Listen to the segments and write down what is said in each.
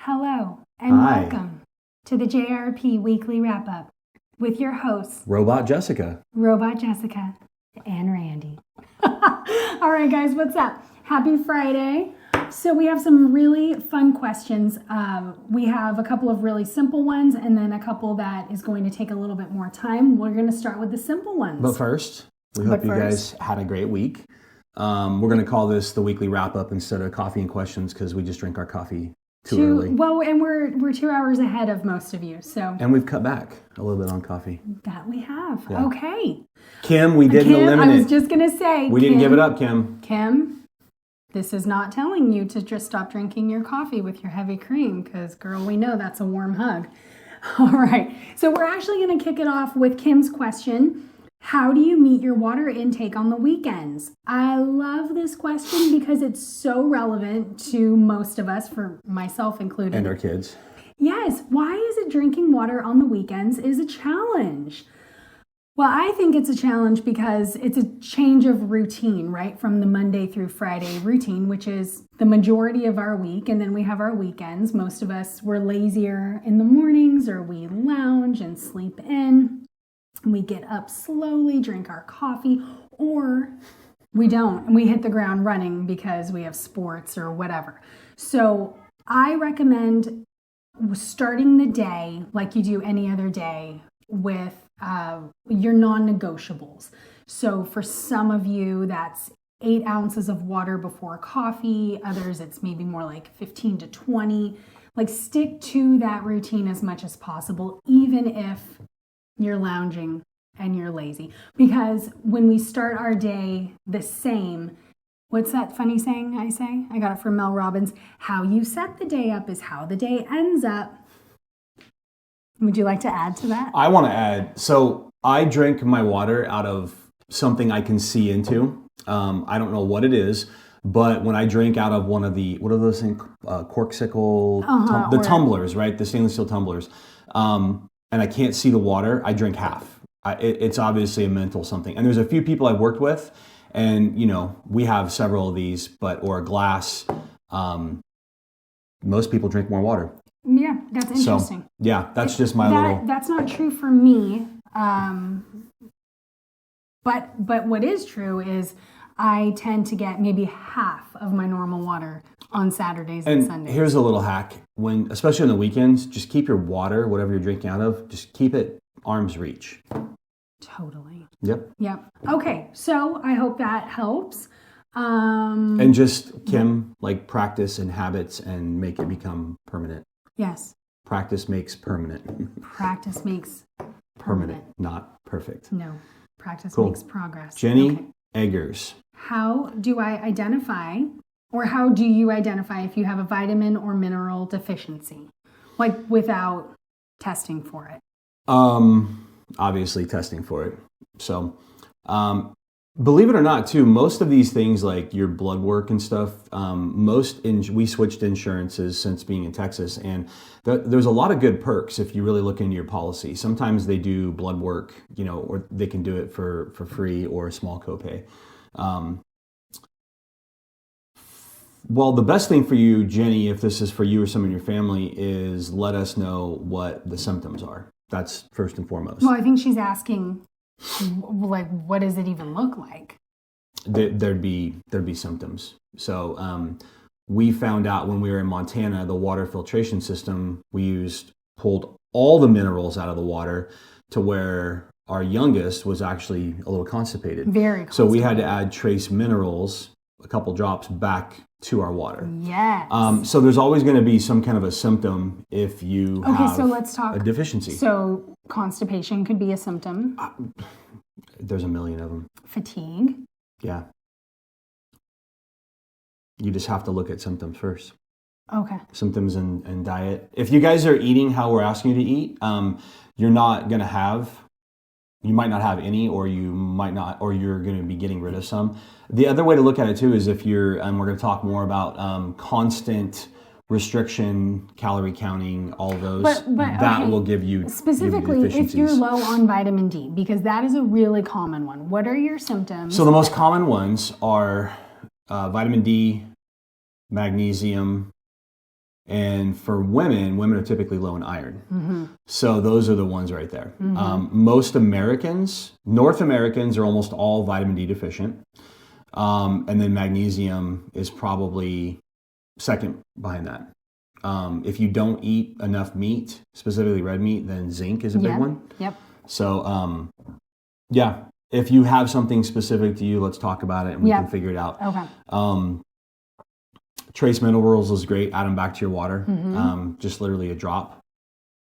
Hello and Hi, welcome to the JRP Weekly Wrap-Up with your hosts, Robot Jessica. Robot Jessica and Randy. All right, guys, what's up? Happy Friday. So we have some really fun questions. We have a couple of really simple ones and then a couple that is going to take a little bit more time. We're going to start with the simple ones. But first, we hope you guys had a great week. We're going to call this the Weekly Wrap-Up instead of Coffee and Questions because we just drink our coffee too early. Well, and we're 2 hours ahead of most of you, so. And we've cut back a little bit on coffee. That we have. Yeah. Okay. Kim, we didn't eliminate. I was just going to say. We didn't give it up, Kim. Kim, this is not telling you to just stop drinking your coffee with your heavy cream because, girl, we know that's a warm hug. All right. So we're actually going to kick it off with Kim's question. How do you meet your water intake on the weekends? I love this question because it's so relevant to most of us, for myself included. And our kids. Yes. Why is it drinking water on the weekends is a challenge? Well, I think it's a challenge because it's a change of routine, right? From the Monday through Friday routine, which is the majority of our week. And then we have our weekends. Most of us, we're lazier in the mornings or we lounge and sleep in. We get up slowly, drink our coffee, or we don't, and we hit the ground running because we have sports or whatever. So I recommend starting the day like you do any other day with your non-negotiables. So for some of you, that's 8 ounces of water before coffee. Others, it's maybe more like 15 to 20. Like, stick to that routine as much as possible, even if you're lounging and you're lazy. Because when we start our day the same, what's that funny saying I say? I got it from Mel Robbins. How you set the day up is how the day ends up. Would you like to add to that? I want to add. So I drink my water out of something I can see into. I don't know what it is, but when I drink out of one of the, what are those things? Corksicle, the tumblers, right? The stainless steel tumblers. And I can't see the water, I drink half. It's obviously a mental something. And there's a few people I've worked with, and we have several of these, or a glass. Most people drink more water. Yeah, that's interesting. So, yeah, that's just my little. That's not true for me. But what is true is I tend to get maybe half of my normal water on Saturdays and Sundays. Here's a little hack. Especially on the weekends, just keep your water, whatever you're drinking out of, just keep it arm's reach. Totally. Yep. Okay, so I hope that helps. And just, Kim, practice and habits and make it become permanent. Yes. Practice makes permanent. Practice makes permanent, not perfect. No, practice Cool. makes progress. Jenny Eggers. How do I identify, or how do you identify if you have a vitamin or mineral deficiency, without testing for it? Obviously testing for it. So, believe it or not, too, most of these things like your blood work and stuff, we switched insurances since being in Texas, and there's a lot of good perks if you really look into your policy. Sometimes they do blood work, or they can do it for free or a small copay. Well, the best thing for you, Jenny, if this is for you or someone in your family, is let us know what the symptoms are. That's first and foremost. Well, I think she's asking, what does it even look like? There'd be symptoms. So we found out when we were in Montana, the water filtration system we pulled all the minerals out of the water to where our youngest was actually a little constipated. Very constipated. So we had to add trace minerals, a couple drops, back to our water. Yes. So there's always going to be some kind of a symptom if you have so let's talk a deficiency. So constipation could be a symptom. There's a million of them. Fatigue. Yeah. You just have to look at symptoms first. Okay. Symptoms and diet. If you guys are eating how we're asking you to eat, you're not going to you might not have any, or you might not, or you're going to be getting rid of some. The other way to look at it too is if you're, and we're going to talk more about constant restriction, calorie counting, all those, that will give you specifically if you're low on vitamin D, because that is a really common one. What are your symptoms? So the most common ones are vitamin D, magnesium, And for women are typically low in iron. So those are the ones right there. Most Americans, North Americans, are almost all vitamin D deficient. And then magnesium is probably second behind that. If you don't eat enough meat, specifically red meat, then zinc is a big one. Yep. So, yeah, if you have something specific to you, let's talk about it and we can figure it out. Okay. Trace minerals is great. Add them back to your water. Just literally a drop.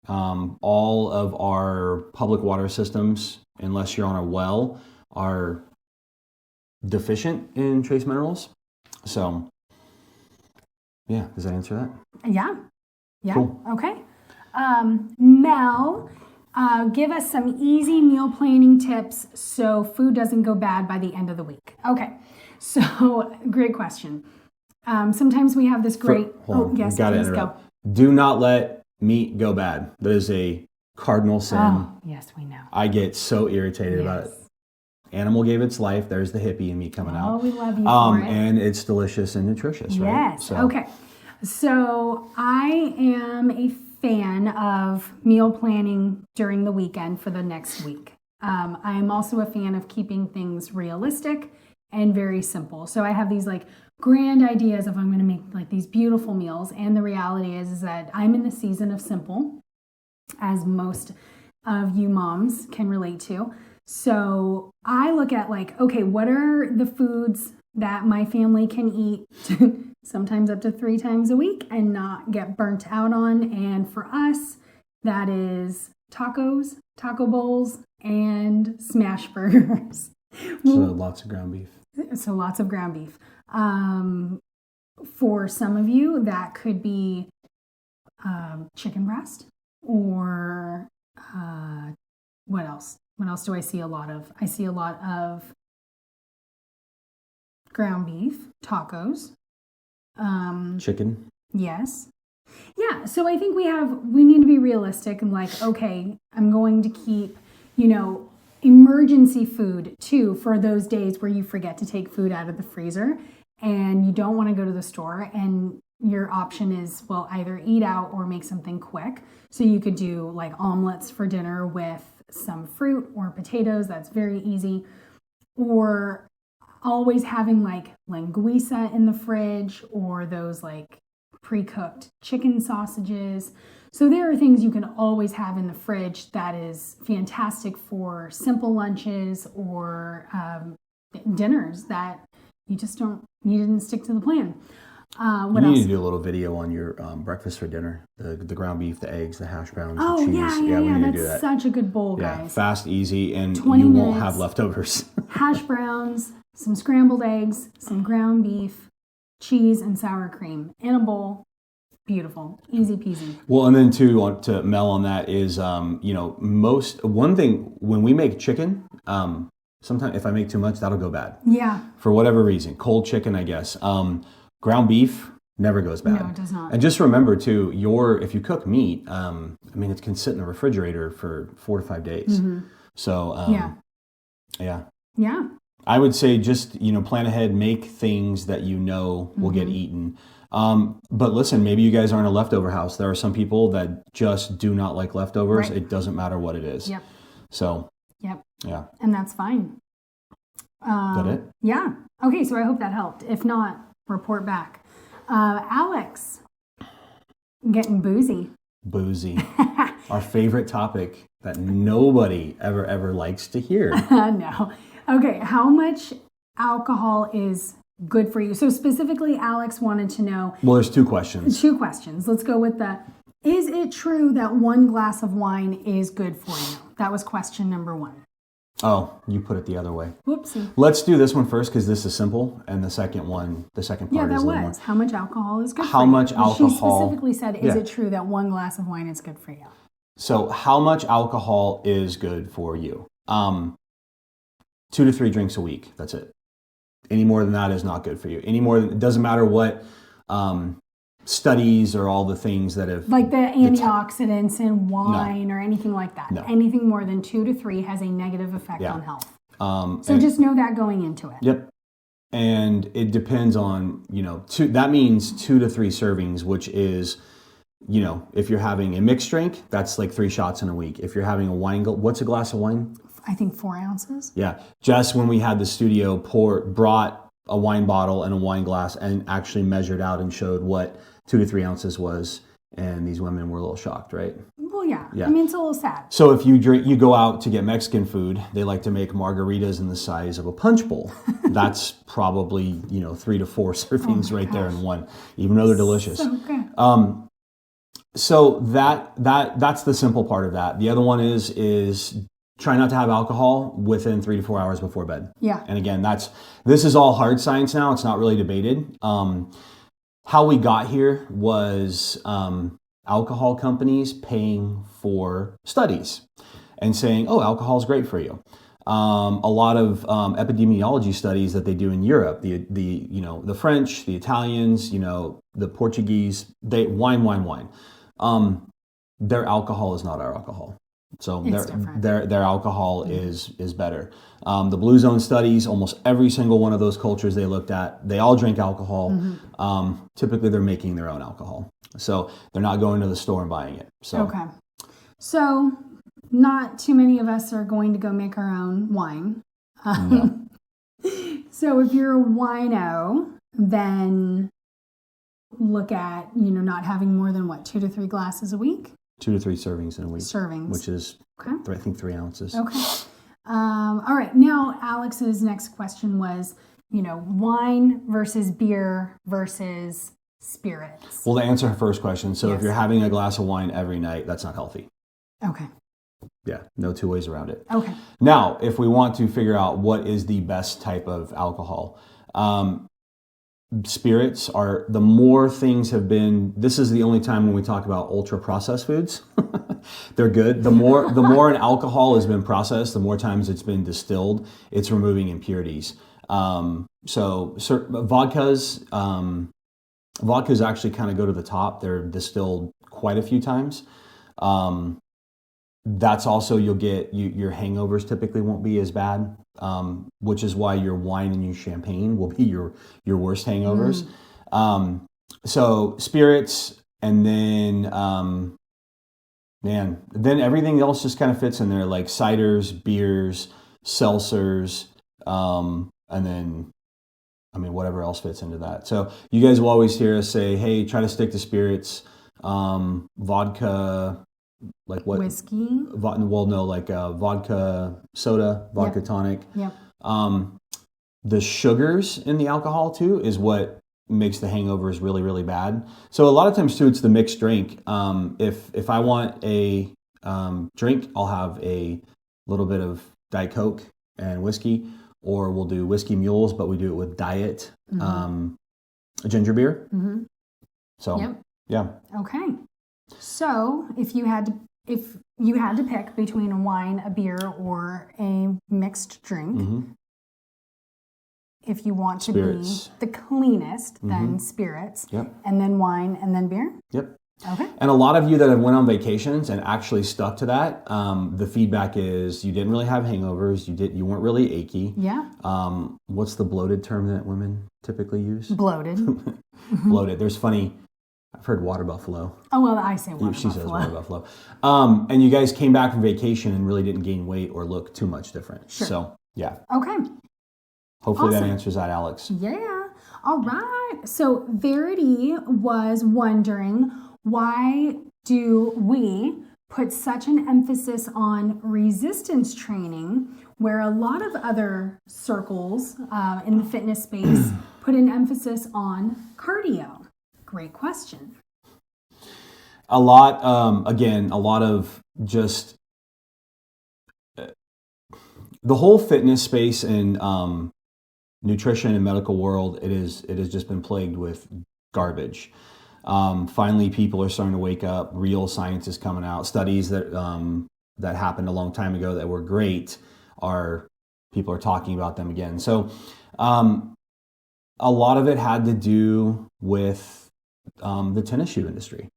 All of our public water systems, unless you're on a well, are deficient in trace minerals. So, yeah, does that answer that? Yeah. Cool. Okay. Mel, give us some easy meal planning tips so food doesn't go bad by the end of the week. Okay. So, great question. Sometimes we have this great... Yes, please go. Do not let meat go bad. That is a cardinal sin. Oh, yes, we know. I get so irritated about it. Animal gave its life. There's the hippie in me coming out. Oh, we love you for it. And it's delicious and nutritious, right? Yes. Okay. So I am a fan of meal planning during the weekend for the next week. I am also a fan of keeping things realistic and very simple. So I have these like grand ideas of I'm going to make like these beautiful meals. And the reality is that I'm in the season of simple, as most of you moms can relate to. So I look at like, okay, what are the foods that my family can eat sometimes up to 3 times a week and not get burnt out on? And for us, that is tacos, taco bowls, and smash burgers. So lots of ground beef. So lots of ground beef. For some of you, that could be chicken breast or what else? What else do I see a lot of? I see a lot of ground beef, tacos. Chicken. Yes. Yeah, so I think we need to be realistic and like, okay, I'm going to keep, emergency food too for those days where you forget to take food out of the freezer and you don't want to go to the store and your option is, well, either eat out or make something quick. So you could do like omelets for dinner with some fruit or potatoes. That's very easy. Or always having like linguiça in the fridge or those like pre-cooked chicken sausages. So there are things you can always have in the fridge that is fantastic for simple lunches or dinners that you didn't stick to the plan. What else? You need to do a little video on your breakfast for dinner. The ground beef, the eggs, the hash browns, the cheese. Yeah. We need to That's do that. such a good bowl, guys. Fast, easy, and 20 you won't minutes, have leftovers. Hash browns, some scrambled eggs, some ground beef, cheese, and sour cream in a bowl. Beautiful, easy peasy. Well, and then to Mel on that is, one thing when we make chicken, sometimes if I make too much, that'll go bad. Yeah. For whatever reason, cold chicken, I guess. Ground beef never goes bad. No, it does not. And just remember too, if you cook meat, it can sit in the refrigerator for 4 to 5 days. Mm-hmm. So Yeah. I would say just plan ahead, make things that will get eaten. But listen, maybe you guys aren't a leftover house. There are some people that just do not like leftovers. Right. It doesn't matter what it is. Yep. So. Yep. Yeah. And that's fine. Is that it? Yeah. Okay, so I hope that helped. If not, report back. Alex, getting boozy. Boozy. Our favorite topic that nobody ever likes to hear. No. Okay, how much alcohol is good for you? So specifically, Alex wanted to know... Well, there's 2 questions. 2 questions. Let's go with is it true that 1 glass of wine is good for you? That was question number 1. Oh, you put it the other way. Whoopsie. Let's do this one first because this is simple, and the second part is a little more. How much alcohol is good for you? How much alcohol? She specifically said, is it true that 1 glass of wine is good for you? So how much alcohol is good for you? 2 to 3 drinks a week. That's it. Any more than that is not good for you. It doesn't matter what studies or all the things that have... Like the antioxidants in wine or anything like that. No. Anything more than 2 to 3 has a negative effect on health. So just know that going into it. Yep. And it depends on, that means 2 to 3 servings, which is, if you're having a mixed drink, that's like 3 shots in a week. If you're having a wine, what's a glass of wine? I think 4 ounces. Yeah. Just when we had the studio brought a wine bottle and a wine glass and actually measured out and showed what 2 to 3 ounces was. And these women were a little shocked, right? Well, yeah. I mean, it's a little sad. So if you go out to get Mexican food, they like to make margaritas in the size of a punch bowl. That's probably, 3 to 4 servings right there in one, even though they're delicious. So good. So that's the simple part of that. The other one is try not to have alcohol within 3 to 4 hours before bed. Yeah. And again, this is all hard science now. It's not really debated. How we got here was alcohol companies paying for studies and saying, "Oh, alcohol is great for you." A lot of epidemiology studies that they do in Europe, the French, the Italians, the Portuguese, wine. Their alcohol is not our alcohol. So their alcohol is better. The Blue Zone studies, almost every single one of those cultures they looked at, they all drink alcohol. Typically, they're making their own alcohol. So they're not going to the store and buying it. So. Okay. So not too many of us are going to go make our own wine. No. So if you're a wino, then look at, not having more than 2 to 3 glasses a week? 2 to 3 servings in a week. Servings. Which is, I think, 3 ounces. Okay. All right. Now, Alex's next question was, wine versus beer versus spirits. Well, to answer her first question, so if you're having a glass of wine every night, that's not healthy. Okay. Yeah, no 2 ways around it. Okay. Now, if we want to figure out what is the best type of alcohol, spirits are, the more things have been, this is the only time when we talk about ultra processed foods. They're good. The more an alcohol has been processed, the more times it's been distilled, it's removing impurities. So vodkas actually kind of go to the top. They're distilled quite a few times. That's also, you'll get, your hangovers typically won't be as bad, which is why your wine and your champagne will be your worst hangovers. So spirits, and then, then everything else just kind of fits in there, like ciders, beers, seltzers, and then, whatever else fits into that. So you guys will always hear us say, hey, try to stick to spirits, vodka, like what? Whiskey? Vodka soda, vodka tonic. Yep. The sugars in the alcohol too is what makes the hangovers really, really bad. So a lot of times too, it's the mixed drink. If I want a drink, I'll have a little bit of Diet Coke and whiskey, or we'll do whiskey mules, but we do it with diet ginger beer. So yeah. Okay. So if you had to pick between a wine, a beer, or a mixed drink, if you want spirits. To be the cleanest, then spirits, and then wine, and then beer. Yep. Okay. And a lot of you that have went on vacations and actually stuck to that, the feedback is you didn't really have hangovers. You weren't really achy. Yeah. What's the bloated term that women typically use? Bloated. Bloated. There's funny. I've heard water buffalo. Oh, well, I say water buffalo. She says water buffalo. And you guys came back from vacation and really didn't gain weight or look too much different. Sure. So, yeah. Okay. Hopefully that answers that, Alex. Yeah. All right. So Verity was wondering, why do we put such an emphasis on resistance training where a lot of other circles in the fitness space put an emphasis on cardio? Great question. A lot of just the whole fitness space and nutrition and medical world. It has just been plagued with garbage. Finally, people are starting to wake up. Real science is coming out. Studies that happened a long time ago that were great people are talking about them again. So a lot of it had to do with the tennis shoe industry.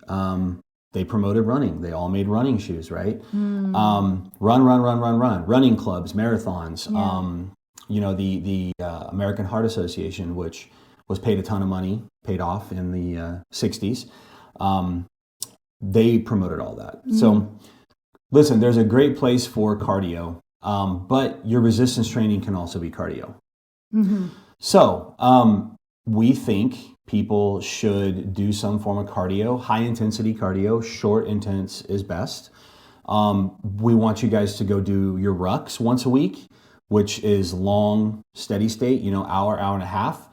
They promoted running. They all made running shoes, right? Run. Running clubs, marathons. the American Heart Association, which was paid a ton of money, paid off in the 60s. They promoted all that. So listen, there's a great place for cardio, but your resistance training can also be cardio. So we think people should do some form of cardio, high intensity cardio. Short intense is best. We want you guys to go do your rucks once a week, which is long, steady state, hour and a half.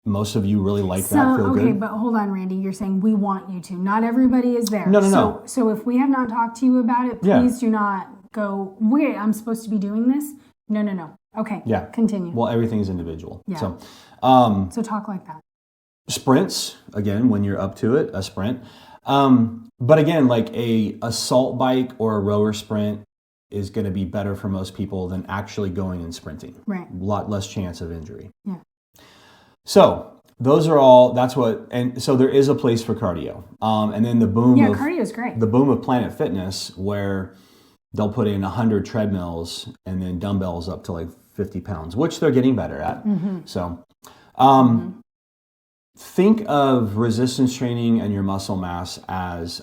Most of you really like that, feel good. Okay, but hold on, Randy. You're saying we want you to. Not everybody is there. No. So if we have not talked to you about it, please do not go, wait, I'm supposed to be doing this? No. Okay, continue. Well, everything's individual. Yeah. So talk like that. Sprints, again, when you're up to it, a sprint. But again, like a assault bike or a rower sprint is going to be better for most people than actually going and sprinting. Right. A lot less chance of injury. Yeah. So those are all, and so there is a place for cardio. And then the boom of cardio is great. The boom of Planet Fitness, where they'll put in 100 treadmills and then dumbbells up to like 50 pounds, which they're getting better at. So think of resistance training and your muscle mass as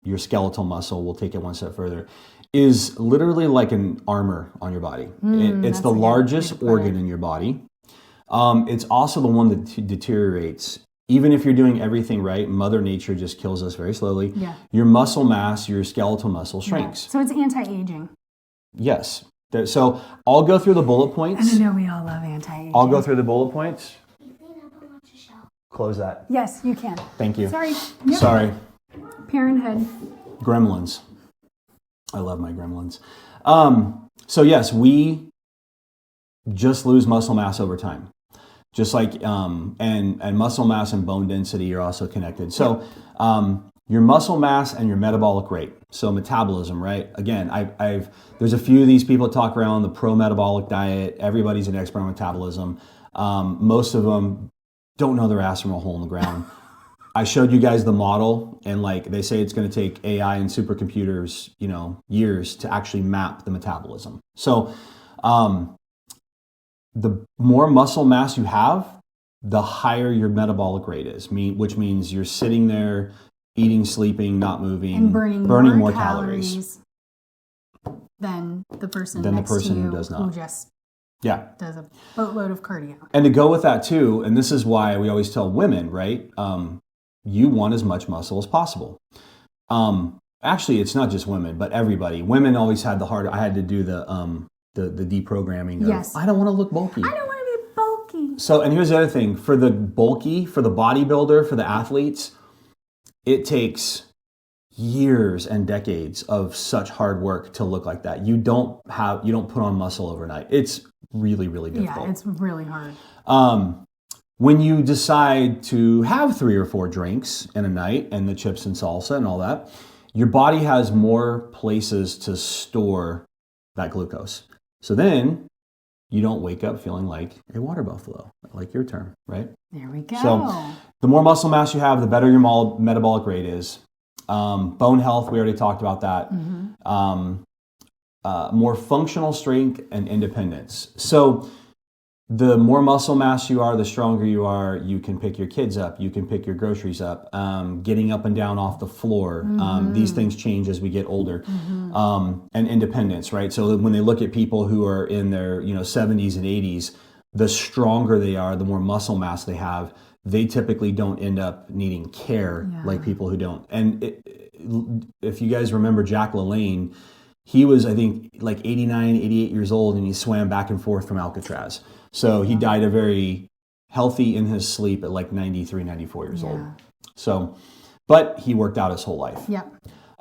your skeletal muscle. We'll take it one step further. Is literally like an armor on your body. It's the largest organ in your body. It's also the one that deteriorates. Even if you're doing everything right, Mother Nature just kills us very slowly. Yeah. Your muscle mass, your skeletal muscle shrinks. Yeah. So it's anti-aging. Yes. So I'll go through the bullet points. And I know we all love anti-aging. I'll go through the bullet points. Close that. Yes, you can. Thank you. Sorry. Yep. Sorry. Parenthood. Gremlins. I love my gremlins. So yes, we just lose muscle mass over time. Just like, and muscle mass and bone density are also connected. So your muscle mass and your metabolic rate. So metabolism, right? Again, there's a few of these people that talk around the pro-metabolic diet. Everybody's an expert on metabolism. Most of them don't know their ass from a hole in the ground. I showed you guys the model, and like they say it's going to take AI and supercomputers, years to actually map the metabolism. So the more muscle mass you have, the higher your metabolic rate is, which means you're sitting there eating, sleeping, not moving, and burning more calories than the person next to you who does not. Who just does a boatload of cardio. And to go with that too, and this is why we always tell women, right? You want as much muscle as possible. Actually, it's not just women, but everybody. Women always had I had to do the deprogramming of, yes. I don't want to look bulky. I don't want to be bulky. So, and here's the other thing. For the bodybuilder, for the athletes, it takes years and decades of such hard work to look like that. You don't put on muscle overnight. It's really, really difficult. Yeah, it's really hard. When you decide to have 3 or 4 drinks in a night and the chips and salsa and all that, your body has more places to store that glucose. So then you don't wake up feeling like a water buffalo, like your term, right? There we go. So the more muscle mass you have, the better your metabolic rate is. Bone health, we already talked about that. More functional strength and independence. So the more muscle mass you are, the stronger you are. You can pick your kids up. You can pick your groceries up. Getting up and down off the floor. These things change as we get older. And independence, right? So when they look at people who are in their 70s and 80s, the stronger they are, the more muscle mass they have, they typically don't end up needing care like people who don't. And if you guys remember Jack LaLanne, he was, I think, like 89, 88 years old, and he swam back and forth from Alcatraz. So he died a very healthy in his sleep at like 93, 94 years old. So, but he worked out his whole life. Yeah.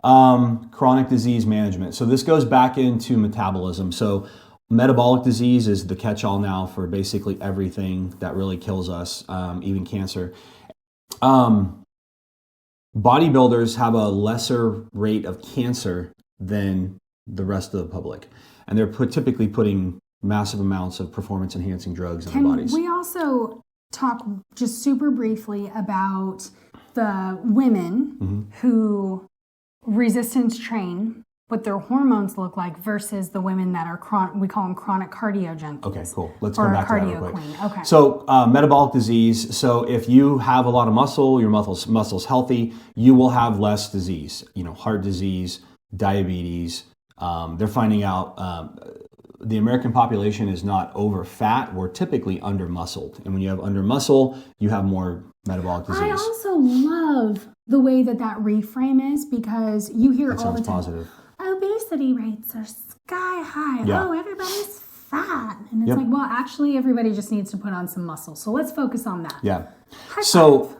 Chronic disease management. So this goes back into metabolism. So metabolic disease is the catch-all now for basically everything that really kills us, even cancer. Bodybuilders have a lesser rate of cancer than the rest of the public. And they're typically putting massive amounts of performance-enhancing drugs in their bodies. Can we also talk just super briefly about the women who resistance train what their hormones look like versus the women that are we call them chronic cardio junkies. Okay, cool. Let's go back to that real quick. Queen. Okay. So metabolic disease. So if you have a lot of muscle, your muscle's healthy, you will have less disease. Heart disease, diabetes. They're finding out the American population is not over fat. We're typically under muscled. And when you have under muscle, you have more metabolic disease. I also love the way that reframe is, because you hear all the time. Positive. Obesity rates are sky high. Yeah. Oh, everybody's fat. And it's like, well, actually, everybody just needs to put on some muscle. So let's focus on that. Yeah. So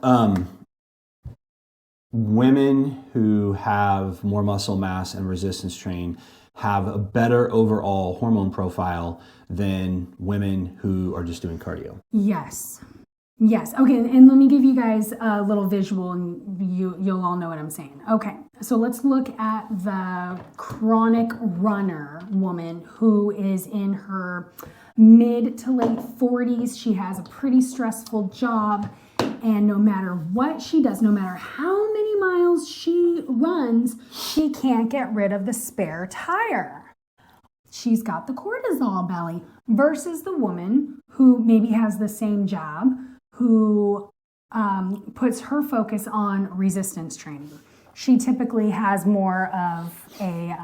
women who have more muscle mass and resistance train have a better overall hormone profile than women who are just doing cardio. Yes. Okay, and let me give you guys a little visual, and you'll all know what I'm saying. Okay, so let's look at the chronic runner woman who is in her mid to late 40s. She has a pretty stressful job, and no matter what she does, no matter how many miles she runs, she can't get rid of the spare tire. She's got the cortisol belly, versus the woman who maybe has the same job, who puts her focus on resistance training. She typically has more of a,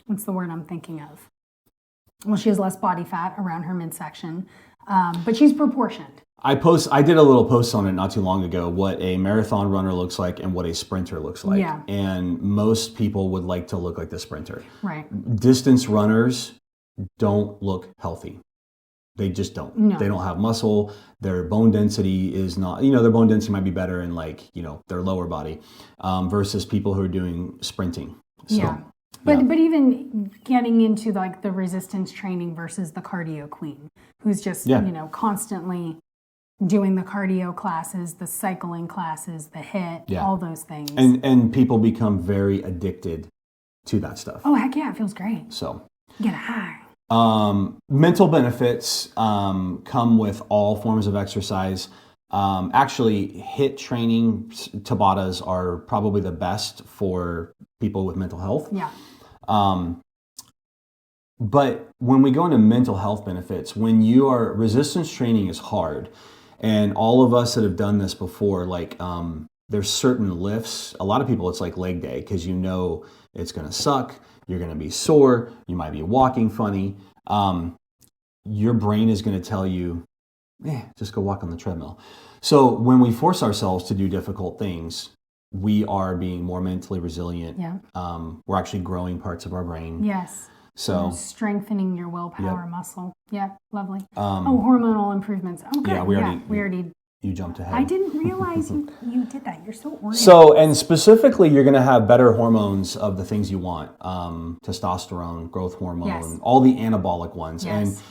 what's the word I'm thinking of? Well, she has less body fat around her midsection, but she's proportioned. I did a little post on it not too long ago, what a marathon runner looks like and what a sprinter looks like. Yeah. And most people would like to look like the sprinter. Right. Distance runners don't look healthy. They just don't. No. They don't have muscle. Their bone density is not, their bone density might be better in their lower body versus people who are doing sprinting. So, yeah. But even getting into the resistance training versus the cardio queen, who's just, constantly doing the cardio classes, the cycling classes, the HIIT, all those things. And people become very addicted to that stuff. Oh, heck yeah. It feels great. So Get a high. Mental benefits come with all forms of exercise. Actually, HIIT training, Tabatas, are probably the best for people with mental health. Yeah. But when we go into mental health benefits, resistance training is hard. And all of us that have done this before, there's certain lifts. A lot of people, it's like leg day because it's going to suck. You're going to be sore. You might be walking funny. Your brain is going to tell you, just go walk on the treadmill. So when we force ourselves to do difficult things, we are being more mentally resilient. Yeah. We're actually growing parts of our brain. Yes. So strengthening your willpower muscle. Yeah, lovely. Hormonal improvements. Oh, good. Yeah, we already. You jumped ahead. I didn't realize you did that. You're so oriented. So, and specifically, you're going to have better hormones of the things you want. Testosterone, growth hormone, all the anabolic ones. Yes.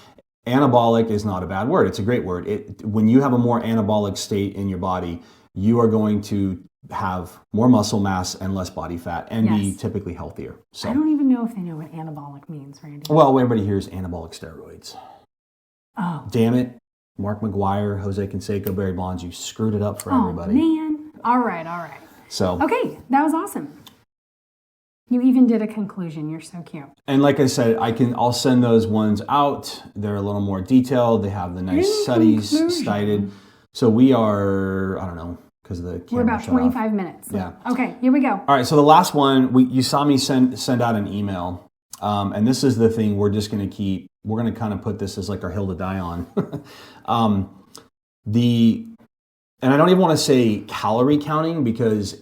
And anabolic is not a bad word. It's a great word. When you have a more anabolic state in your body, you are going to have more muscle mass and less body fat and be typically healthier. So I don't even know if they know what anabolic means, Randy. Well, everybody hears anabolic steroids. Oh. Damn it. Mark McGuire, Jose Canseco, Barry Bonds, you screwed it up for everybody. Oh, man. All right. So. Okay, that was awesome. You even did a conclusion. You're so cute. And like I said, I'll send those ones out. They're a little more detailed. They have the nice studies cited. So we are, I don't know, because the camera we're about 25 minutes. Yeah. Okay, here we go. All right, so the last one, you saw me send out an email. And this is the thing we're going to kind of put this as like our hill to die on. And I don't even want to say calorie counting because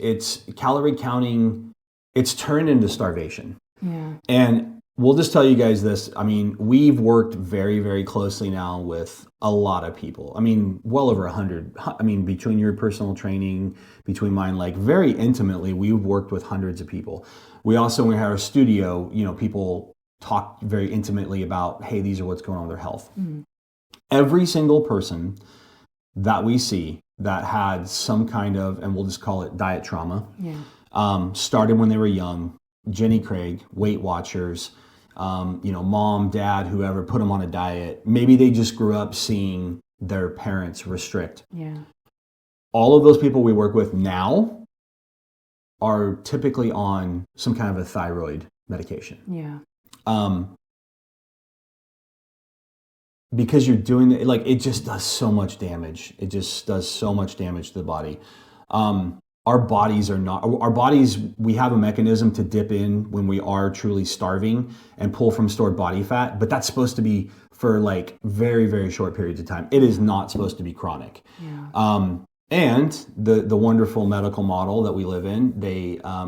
calorie counting, it's turned into starvation. Yeah. And we'll just tell you guys this. I mean, we've worked very, very closely now with a lot of people. I mean, well over 100. I mean, between your personal training, between mine, very intimately, we've worked with hundreds of people. We also, when we had our studio, people talk very intimately about, hey, these are what's going on with their health. Mm. Every single person that we see that had some kind of, and we'll just call it diet trauma, started when they were young. Jenny Craig, Weight Watchers, mom, dad, whoever put them on a diet. Maybe they just grew up seeing their parents restrict. Yeah. All of those people we work with now are typically on some kind of a thyroid medication. Yeah. Because you're doing it, like, it just does so much damage. It just does so much damage to the body. Our bodies, we have a mechanism to dip in when we are truly starving and pull from stored body fat, but that's supposed to be for like very, very short periods of time. It is not supposed to be chronic. Yeah. And the wonderful medical model that we live in,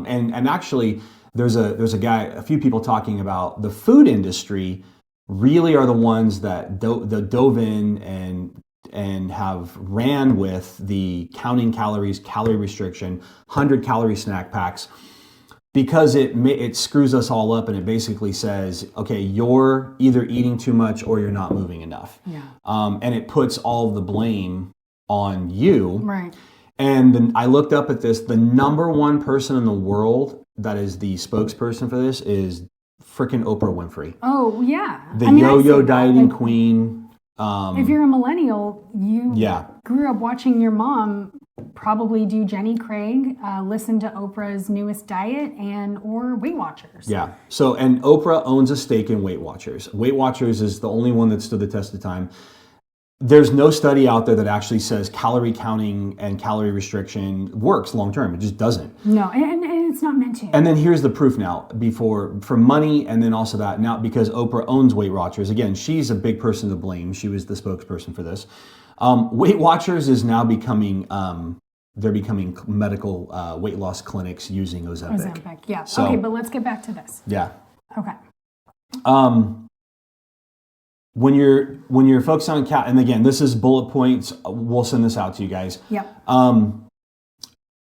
and actually there's a few people talking about the food industry really are the ones that dove in and have ran with the counting calories, calorie restriction, 100-calorie snack packs, because it screws us all up, and it basically says, okay, you're either eating too much or you're not moving enough. Yeah. And it puts all of the blame on you. Right. And then I looked up at this. The number one person in the world that is the spokesperson for this is freaking Oprah Winfrey. Oh, yeah. The yo-yo dieting queen. If you're a millennial, you grew up watching your mom probably do Jenny Craig, listen to Oprah's newest diet or Weight Watchers. Yeah. So, and Oprah owns a stake in Weight Watchers. Weight Watchers is the only one that stood the test of time. There's no study out there that actually says calorie counting and calorie restriction works long term. It just doesn't. No, and it's not meant to. And then here's the proof now, for money, and then also that now because Oprah owns Weight Watchers. Again, she's a big person to blame. She was the spokesperson for this. Weight Watchers is now becoming they're becoming medical weight loss clinics using Ozempic. Ozempic, yeah. So, okay, but let's get back to this. Yeah. Okay. When you're focused on and again, this is bullet points. We'll send this out to you guys. Yep.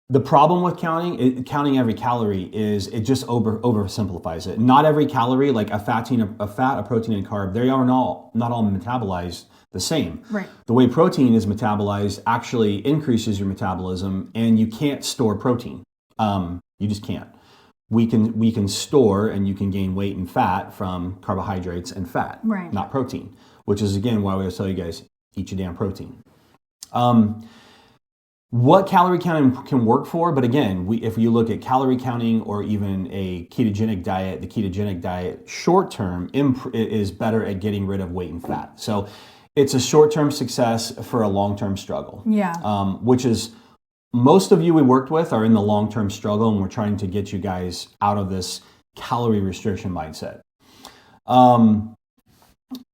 The problem with counting every calorie is it just oversimplifies it. Not every calorie, like a fat, a protein, and carb, they are not all metabolized the same. Right. The way protein is metabolized actually increases your metabolism, and you can't store protein. You just can't. We can store, and you can gain weight and fat from carbohydrates and fat, right, not protein, which is again why we always tell you guys, eat your damn protein. What calorie counting can work for, but again, if you look at calorie counting or even a ketogenic diet, the ketogenic diet short term is better at getting rid of weight and fat. So it's a short term success for a long term struggle. Yeah. Which is most of you we worked with are in the long term struggle, and we're trying to get you guys out of this calorie restriction mindset.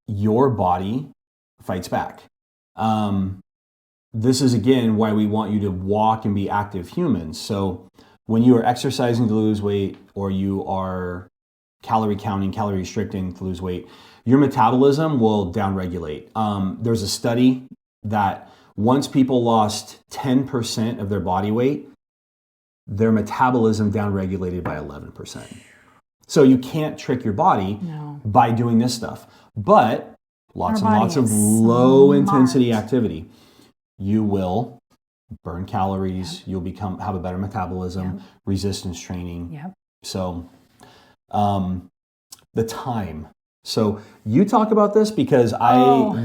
Your body fights back. This is, again, why we want you to walk and be active humans. So when you are exercising to lose weight, or you are calorie counting, calorie restricting to lose weight, your metabolism will downregulate. There's a study that once people lost 10% of their body weight, their metabolism downregulated by 11%. So you can't trick your body by doing this stuff. But lots and lots of low intensity activity. You will burn calories. You'll have a better metabolism, resistance training. Yep. So the time. So you talk about this because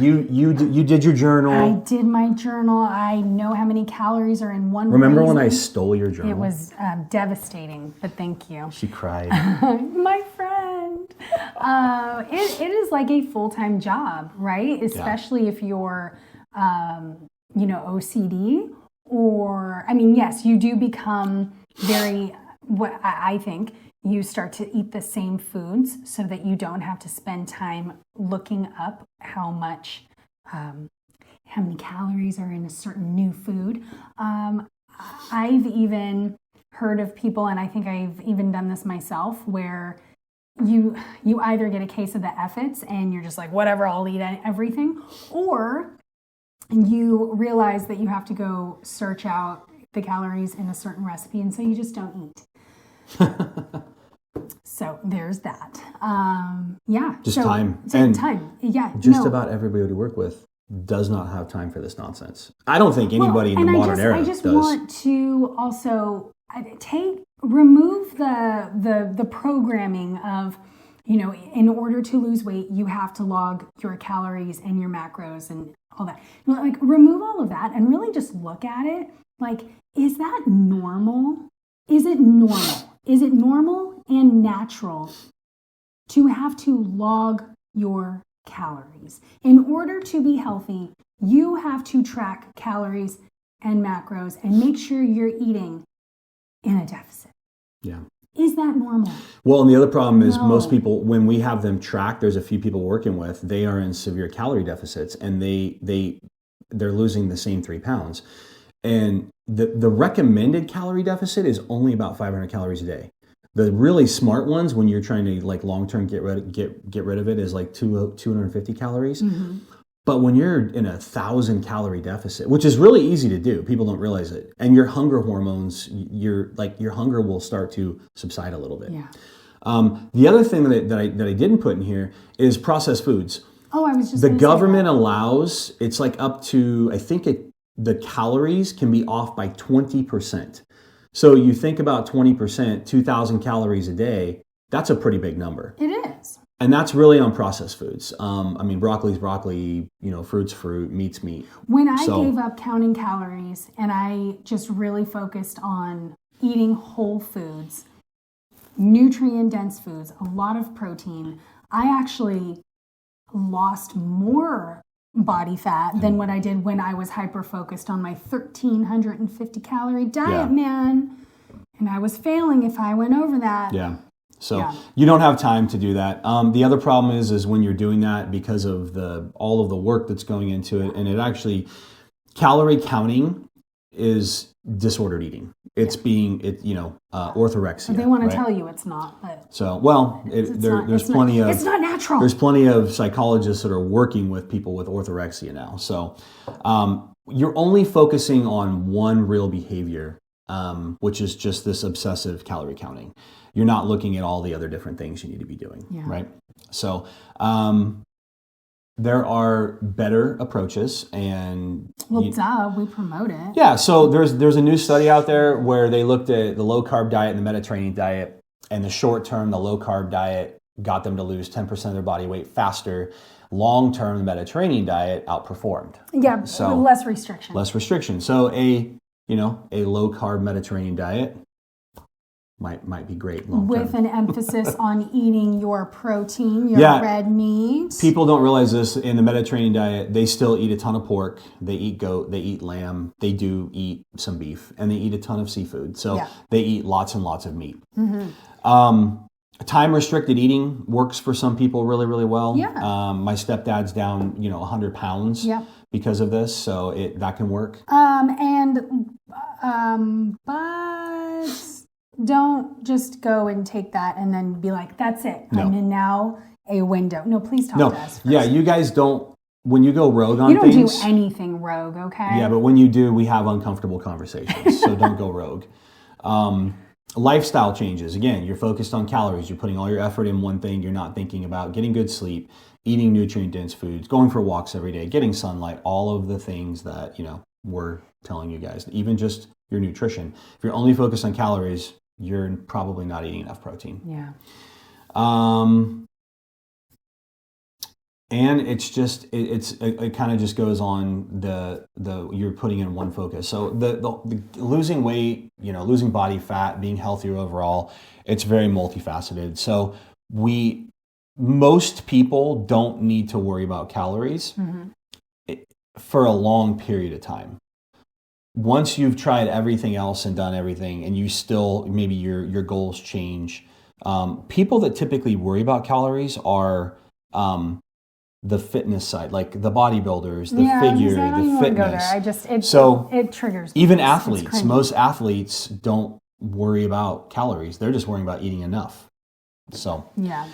you did your journal. I did my journal. I know how many calories are in one. Remember when I stole your journal? It was devastating, but thank you. She cried. My friend. It is like a full-time job, right? Especially if you're OCD, or, yes, you do become very, what I think, you start to eat the same foods so that you don't have to spend time looking up how many calories are in a certain new food. I've even heard of people, and I think I've even done this myself, where you either get a case of the F-its and you're just like, whatever, I'll eat everything, or you realize that you have to go search out the calories in a certain recipe, and so you just don't eat. So there's that. Time. And time. Yeah. About everybody we work with does not have time for this nonsense. I don't think anybody in the modern era does. I just want to also remove the programming of, in order to lose weight, you have to log your calories and your macros and all that. Like, remove all of that and really just look at it. Like, is that normal? Is it normal? Is it normal and natural to have to log your calories. In order to be healthy, you have to track calories and macros and make sure you're eating in a deficit. Yeah. Is that normal? Well, and the other problem is No. most people, when we have them tracked, there's a few people working with, they are in severe calorie deficits and they're losing the same 3 pounds. And the recommended calorie deficit is only about 500 calories a day. The really smart ones, when you're trying to like long-term get rid of it, is like 250 calories. Mm-hmm. But when you're in 1,000 calorie deficit, which is really easy to do, people don't realize it. And your hunger hormones, your hunger will start to subside a little bit. Yeah. The other thing that I didn't put in here is processed foods. Oh, I was just The gonna say government that. allows, it's like up to, I think the calories can be off by 20%. So you think about 20%, 2,000 calories a day, that's a pretty big number. It is. And that's really on processed foods. I mean, broccoli's broccoli, fruit's fruit, meat's meat. When I gave up counting calories and I just really focused on eating whole foods, nutrient-dense foods, a lot of protein, I actually lost more body fat than what I did when I was hyper-focused on my 1,350 calorie diet, man. And I was failing if I went over that. Yeah. So you don't have time to do that. The other problem is when you're doing that, because of all of the work that's going into it, and it actually, calorie counting is disordered eating. It's orthorexia. They want to right? tell you it's not, but so there's plenty of, it's not natural. There's plenty of psychologists that are working with people with orthorexia now. So you're only focusing on one real behavior, which is just this obsessive calorie counting. You're not looking at all the other different things you need to be doing, right? So there are better approaches, and we promote it. Yeah, so there's a new study out there where they looked at the low carb diet and the Mediterranean diet, and the short term, the low carb diet got them to lose 10% of their body weight faster. Long term, the Mediterranean diet outperformed. Yeah, so less restriction. Less restriction. So a low carb Mediterranean diet might be great long term. With an emphasis on eating your protein, your red meat. People don't realize this. In the Mediterranean diet, they still eat a ton of pork. They eat goat. They eat lamb. They do eat some beef. And they eat a ton of seafood. So they eat lots and lots of meat. Mm-hmm. Time-restricted eating works for some people really, really well. Yeah. My stepdad's down, 100 pounds because of this. So that can work. But don't just go and take that and then be like, that's it. No. I'm in now a window. No, please talk to us first. Yeah, you guys don't, when you go rogue on things. You don't things, do anything rogue, okay? Yeah, but when you do, we have uncomfortable conversations. So don't go rogue. Lifestyle changes. Again, you're focused on calories. You're putting all your effort in one thing. You're not thinking about getting good sleep, eating nutrient-dense foods, going for walks every day, getting sunlight, all of the things that, we're telling you guys. Even just your nutrition. If you're only focused on calories, you're probably not eating enough protein. Yeah. And it's just it kind of just goes on the you're putting in one focus. So the losing weight, losing body fat, being healthier overall, it's very multifaceted. So most people don't need to worry about calories for a long period of time. Once you've tried everything else and done everything, and you still, maybe your goals change, people that typically worry about calories are the fitness side, like the bodybuilders, the figure, the fitness. It triggers. Even athletes, most athletes don't worry about calories. They're just worrying about eating enough. So yeah.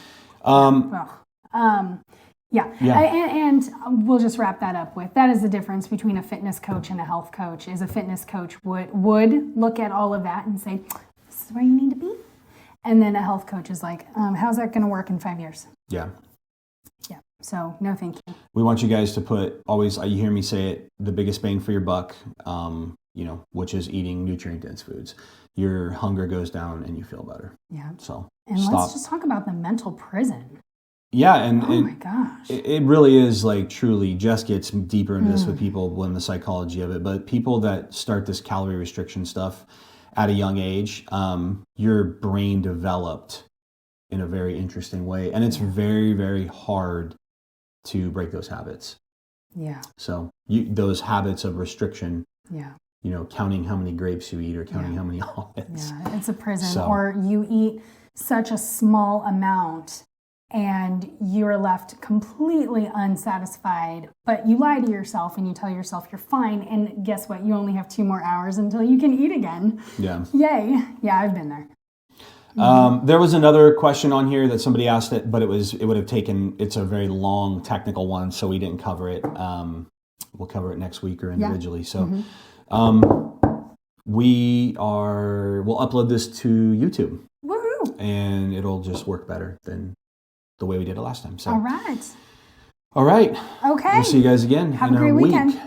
Yeah. And we'll just wrap that up with, that is the difference between a fitness coach and a health coach. Is a fitness coach would look at all of that and say, this is where you need to be. And then a health coach is like, how's that going to work in 5 years? Yeah. Yeah. So no, thank you. We want you guys to put, always, you hear me say it, the biggest bang for your buck, which is eating nutrient-dense foods. Your hunger goes down and you feel better. Yeah. So let's just talk about the mental prison. Yeah, and oh my gosh, it really is like truly. Jess gets deeper into this with people when the psychology of it, but people that start this calorie restriction stuff at a young age, your brain developed in a very interesting way. And it's very, very hard to break those habits. Yeah. So those habits of restriction, yeah, counting how many grapes you eat or counting how many olives. Yeah, it's a prison. So, or you eat such a small amount and you're left completely unsatisfied, but you lie to yourself and you tell yourself you're fine, and guess what? You only have 2 more hours until you can eat again. Yeah. Yay. Yeah, I've been there. There was another question on here that somebody asked it, but it's a very long technical one, so we didn't cover it. We'll cover it next week or individually. So we'll upload this to YouTube. Woohoo! And it'll just work better than the way we did it last time. So All right. All right. Okay. We'll see you guys again Have in a great a week. weekend.